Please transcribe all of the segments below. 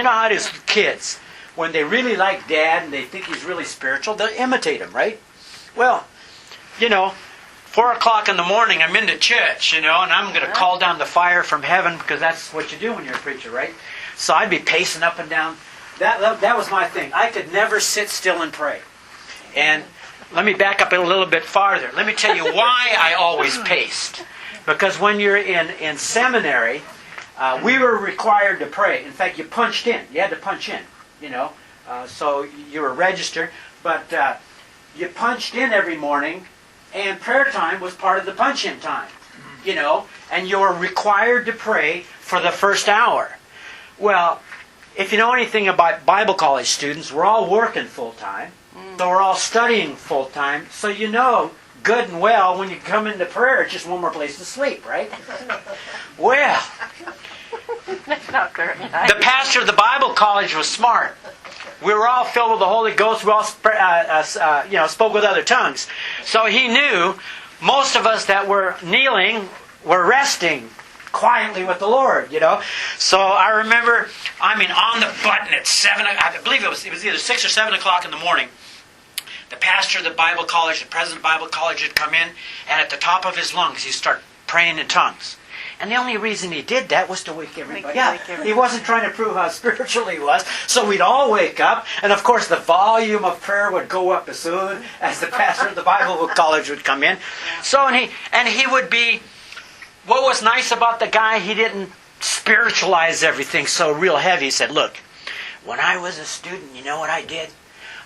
know how it is with kids. When they really like Dad and they think he's really spiritual, they'll imitate him, right? Well, 4 o'clock in the morning, I'm into church, and I'm going to call down the fire from heaven, because that's what you do when you're a preacher, right? So I'd be pacing up and down. That was my thing. I could never sit still and pray. And let me back up a little bit farther. Let me tell you why I always paced. Because when you're in seminary, we were required to pray. In fact, you punched in. You had to punch in, so you were registered. But you punched in every morning, and prayer time was part of the punch-in time, and you were required to pray for the first hour. Well, if you know anything about Bible college students, we're all working full-time, so we're all studying full-time, so good and well, when you come into prayer, it's just one more place to sleep, right? Well, That's not very nice. the pastor of the Bible college was smart. We were all filled with the Holy Ghost. We all spoke with other tongues. So he knew most of us that were kneeling were resting quietly with the Lord, So I remember, on the button at 7, I believe it was either 6 or 7 o'clock in the morning, the pastor of the Bible college, the president of the Bible college had come in, and at the top of his lungs, he started praying in tongues. And the only reason he did that was to wake everybody up. He wasn't trying to prove how spiritual he was. So we'd all wake up, and of course the volume of prayer would go up as soon as the pastor of the Bible college would come in. So and he would be. What was nice about the guy? He didn't spiritualize everything so real heavy. He said, "Look, when I was a student, you know what I did?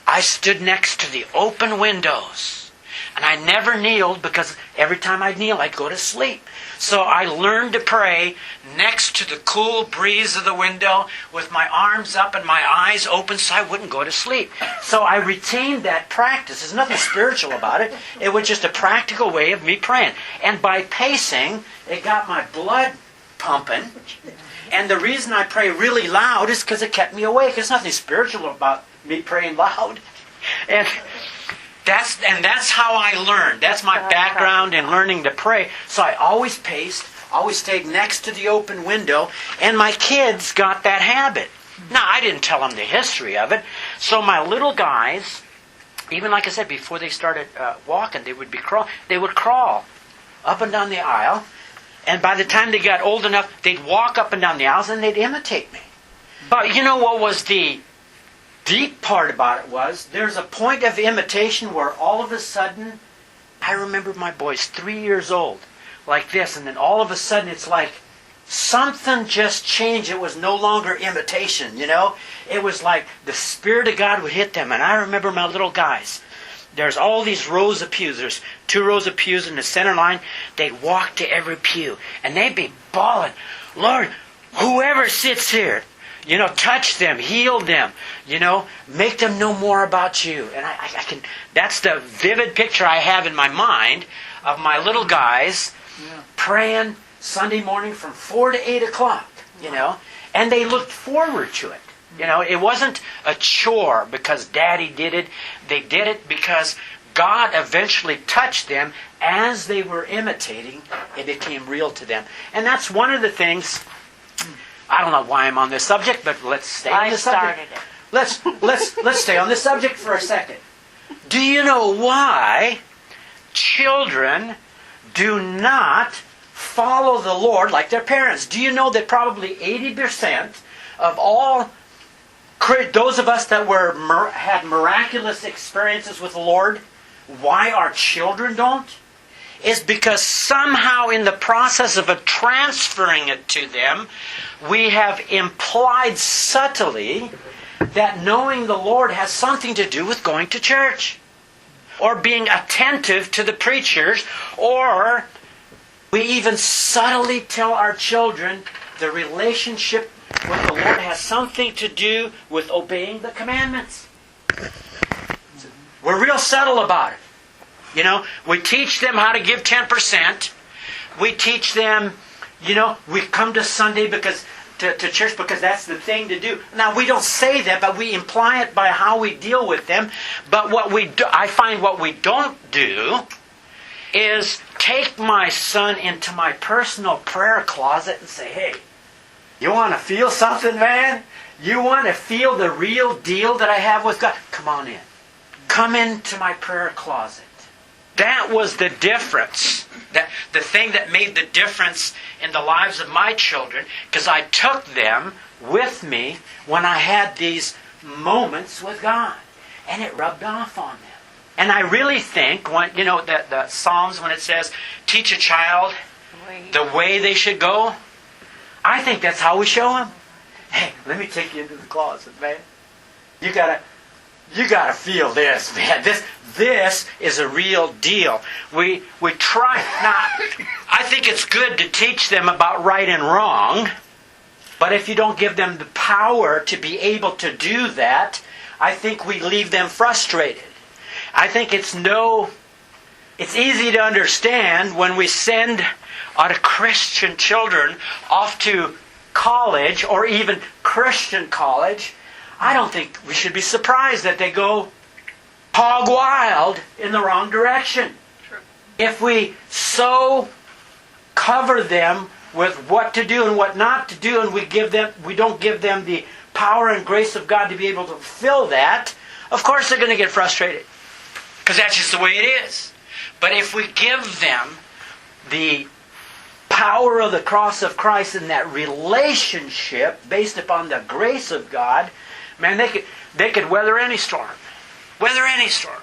I stood next to the open windows, and I never kneeled because every time I'd kneel, I'd go to sleep. So I learned to pray next to the cool breeze of the window with my arms up and my eyes open so I wouldn't go to sleep. So I retained that practice. There's nothing spiritual about it. It was just a practical way of me praying. And by pacing, it got my blood pumping. And the reason I pray really loud is because it kept me awake. There's nothing spiritual about me praying loud. And that's how I learned. That's my background in learning to pray. So I always paced, always stayed next to the open window, and my kids got that habit. Now, I didn't tell them the history of it. So my little guys, even like I said, before they started walking, they would crawl up and down the aisle. And by the time they got old enough, they'd walk up and down the aisles and they'd imitate me. But you know what was the deep part about it was, there's a point of imitation where all of a sudden, I remember my boys 3 years old, like this, and then all of a sudden it's like something just changed. It was no longer imitation, It was like the Spirit of God would hit them. And I remember my little guys. There's all these rows of pews. There's 2 rows of pews in the center line. They'd walk to every pew, and they'd be bawling, "Lord, whoever sits here, touch them, heal them, make them know more about you." And I can, that's the vivid picture I have in my mind of my little guys praying Sunday morning from 4 to 8 o'clock, and they looked forward to it. It wasn't a chore because Daddy did it. They did it because God eventually touched them as they were imitating. It became real to them. And that's one of the things. I don't know why I'm on this subject, but let's stay on this subject. Let's stay on this subject for a second. Do you know why children do not follow the Lord like their parents? Do you know that probably 80% of all those of us that had miraculous experiences with the Lord, why our children don't? Is because somehow in the process of transferring it to them, we have implied subtly that knowing the Lord has something to do with going to church, or being attentive to the preachers, or we even subtly tell our children the relationship with the Lord has something to do with obeying the commandments. We're real subtle about it. We teach them how to give 10%. We teach them, we come to Sunday to church because that's the thing to do. Now, we don't say that, but we imply it by how we deal with them. But I find what we don't do is take my son into my personal prayer closet and say, "Hey, You want to feel something, man? You want to feel the real deal that I have with God? Come on in. Come into my prayer closet. That was the difference. The thing that made the difference in the lives of my children, because I took them with me when I had these moments with God. And it rubbed off on them. And I really think, when the Psalms, when it says, teach a child the way they should go, I think that's how we show them. Hey, let me take you into the closet, man. You gotta feel this, man. This is a real deal. We try. Now, I think it's good to teach them about right and wrong, but if you don't give them the power to be able to do that, I think we leave them frustrated. I think it's easy to understand when we send our Christian children off to college or even Christian college. I don't think we should be surprised that they go hog wild in the wrong direction. True. If we so cover them with what to do and what not to do, and we don't give them the power and grace of God to be able to fulfill that, of course they're going to get frustrated. Because that's just the way it is. But if we give them the power of the cross of Christ and that relationship based upon the grace of God, man, they could weather any storm. Weather any storm.